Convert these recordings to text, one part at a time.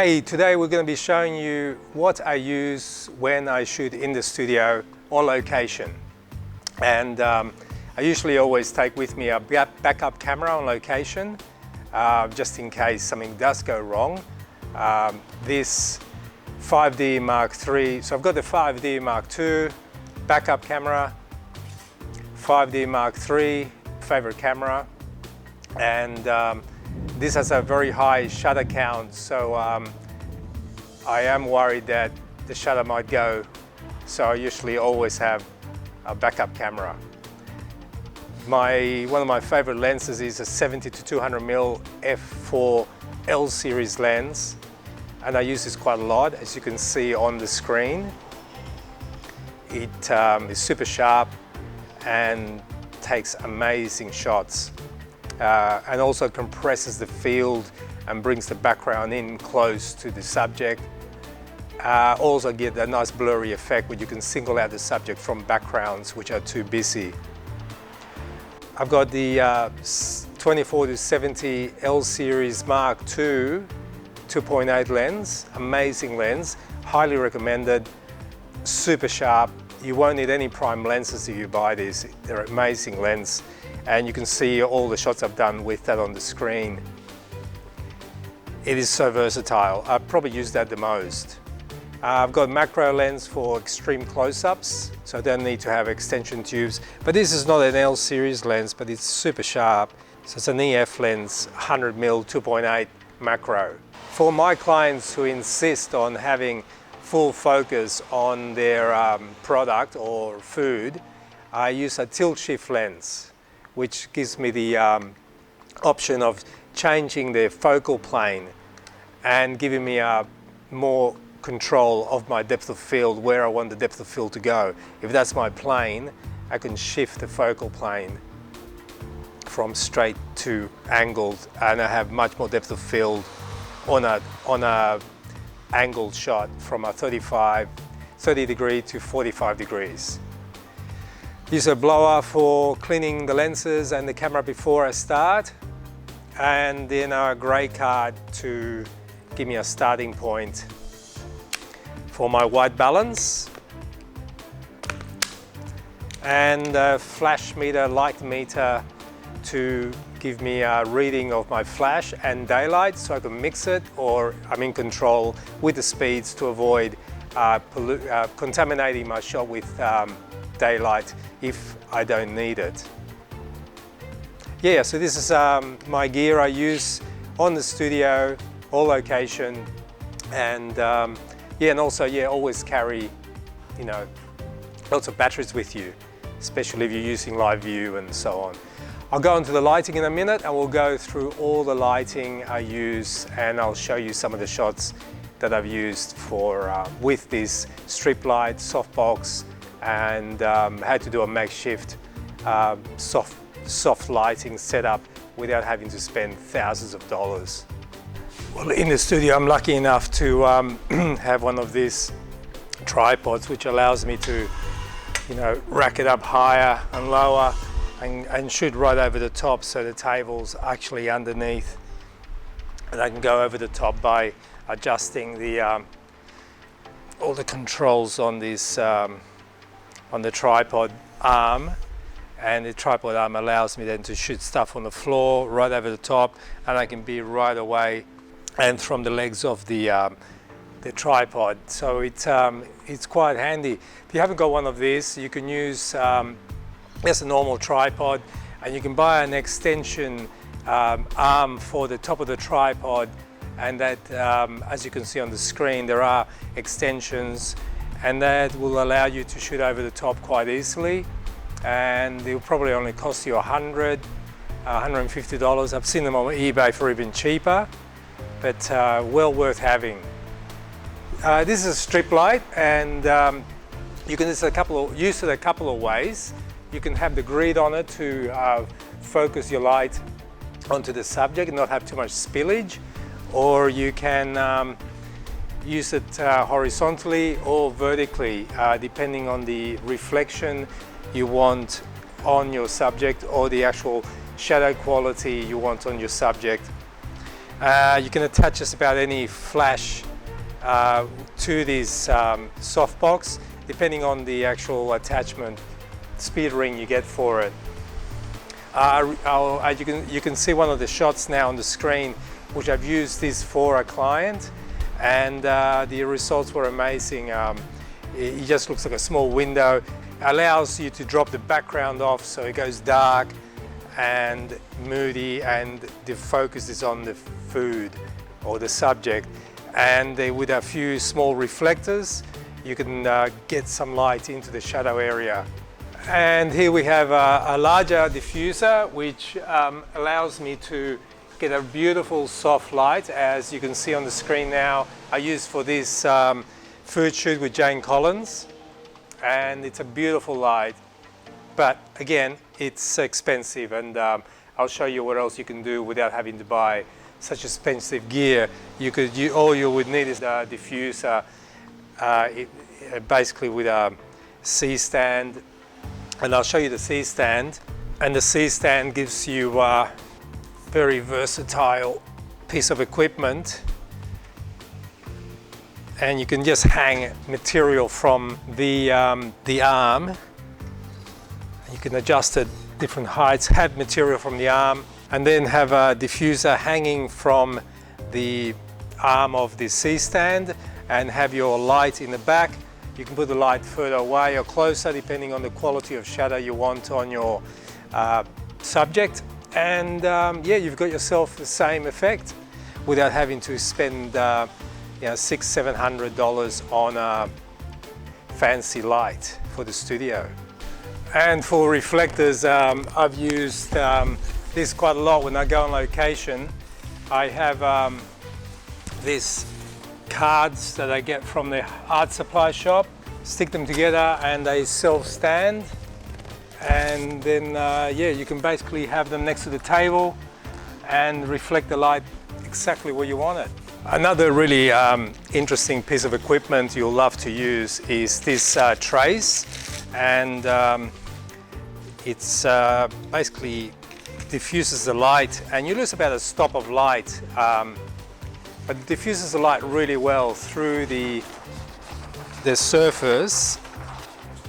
Hey, today we're going to be showing you what I use when I shoot in the studio on location. And I usually always take with me a backup camera on location, just in case something does go wrong. This 5D Mark III, so I've got the 5D Mark II backup camera, 5D Mark III favorite camera, and this has a very high shutter count, so I am worried that the shutter might go, so I usually always have a backup camera. One of my favorite lenses is a 70 to 200mm f4 L series lens, and I use this quite a lot, as you can see on the screen. It is super sharp and takes amazing shots. And also compresses the field and brings the background in close to the subject. Also get a nice blurry effect where you can single out the subject from backgrounds which are too busy. I've got the 24 to 70 L series Mark II 2.8 lens, amazing lens, highly recommended, super sharp. You won't need any prime lenses if you buy these. They're an amazing lens. And you can see all the shots I've done with that on the screen. It is so versatile. I probably use that the most. I've got macro lens for extreme close-ups, so I don't need to have extension tubes. But this is not an L series lens, but it's super sharp. So it's an EF lens, 100mm 2.8 macro. For my clients who insist on having full focus on their product or food, I use a tilt shift lens, which gives me the option of changing the focal plane and giving me more control of my depth of field, where I want the depth of field to go. If that's my plane, I can shift the focal plane from straight to angled, and I have much more depth of field on a angled shot from a 30 degree to 45 degrees. Use a blower for cleaning the lenses and the camera before I start, and then a grey card to give me a starting point for my white balance, and a flash meter, light meter to give me a reading of my flash and daylight, so I can mix it, or I'm in control with the speeds to avoid contaminating my shot with daylight if I don't need it. Yeah, so this is my gear I use on the studio or location, and and also always carry lots of batteries with you, especially if you're using live view and so on. I'll go into the lighting in a minute, and we'll go through all the lighting I use, and I'll show you some of the shots that I've used for with this strip light, softbox, and had to do a makeshift soft lighting setup without having to spend thousands of dollars. Well, in the studio I'm lucky enough to have one of these tripods, which allows me to rack it up higher and lower and shoot right over the top, so the table's actually underneath, and I can go over the top by adjusting the all the controls on this on the tripod arm, and the tripod arm allows me then to shoot stuff on the floor right over the top, and I can be right away and from the legs of the tripod. So it's quite handy. If you haven't got one of these, you can use just a normal tripod, and you can buy an extension arm for the top of the tripod, and that as you can see on the screen, there are extensions, and that will allow you to shoot over the top quite easily, and it will probably only cost you $100, $150. I've seen them on eBay for even cheaper, but well worth having. This is a strip light, and you can use it a couple of ways. You can have the grid on it to focus your light onto the subject and not have too much spillage, or you can use it horizontally or vertically, depending on the reflection you want on your subject or the actual shadow quality you want on your subject. You can attach just about any flash to this softbox, depending on the actual attachment speed ring you get for it. You can see one of the shots now on the screen, which I've used this for a client, and the results were amazing. It just looks like a small window. Allows you to drop the background off so it goes dark and moody, and the focus is on the food or the subject. And with a few small reflectors, you can get some light into the shadow area. And here we have a larger diffuser, which allows me to get a beautiful soft light, as you can see on the screen now. I used for this food shoot with Jane Collins, and it's a beautiful light, but again, it's expensive, and I'll show you what else you can do without having to buy such expensive gear. All you would need is a diffuser, basically with a C-stand, and I'll show you the C-stand. And the C-stand gives you a very versatile piece of equipment, and you can just hang material from the arm. You can adjust it different heights, have material from the arm, and then have a diffuser hanging from the arm of the C-stand, and have your light in the back. You can put the light further away or closer, depending on the quality of shadow you want on your subject. And yeah, you've got yourself the same effect without having to spend $600–700 on a fancy light for the studio. And for reflectors, I've used this quite a lot when I go on location. I have these cards that I get from the art supply shop, stick them together and they self-stand, and then yeah, you can basically have them next to the table and reflect the light exactly where you want it. Another really interesting piece of equipment you'll love to use is this trace, and it's basically diffuses the light, and you lose about a stop of light, but it diffuses the light really well through the surface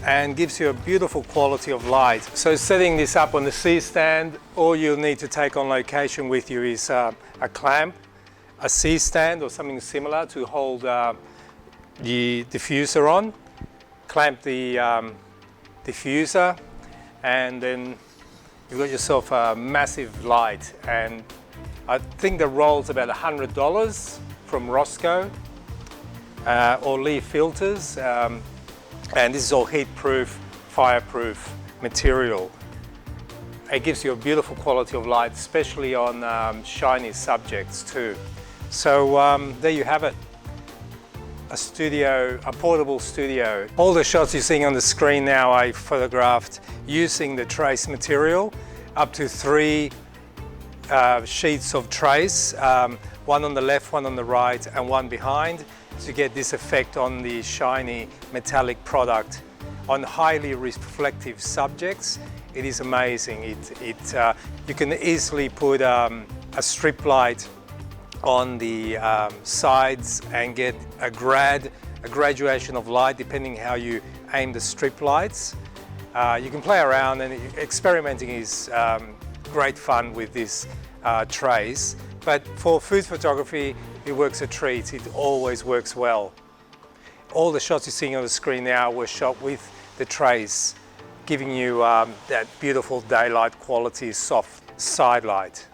and gives you a beautiful quality of light. So setting this up on the C-stand, all you'll need to take on location with you is a clamp, a C-stand or something similar to hold the diffuser on. Clamp the diffuser, and then you've got yourself a massive light. And I think the roll's about $100 from Roscoe or Lee Filters, and this is all heat-proof, fireproof material. It gives you a beautiful quality of light, especially on shiny subjects too. So there you have it, a portable studio. All the shots you're seeing on the screen now I photographed using the trace material, up to 3 sheets of trace, one on the left, one on the right, and one behind, to get this effect on the shiny metallic product on highly reflective subjects. It is amazing. You can easily put a strip light on the sides and get a graduation of light depending how you aim the strip lights. You can play around, and experimenting is great fun with this trace. But for food photography, it works a treat. It always works well. All the shots you're seeing on the screen now were shot with the trace, giving you that beautiful daylight quality, soft side light.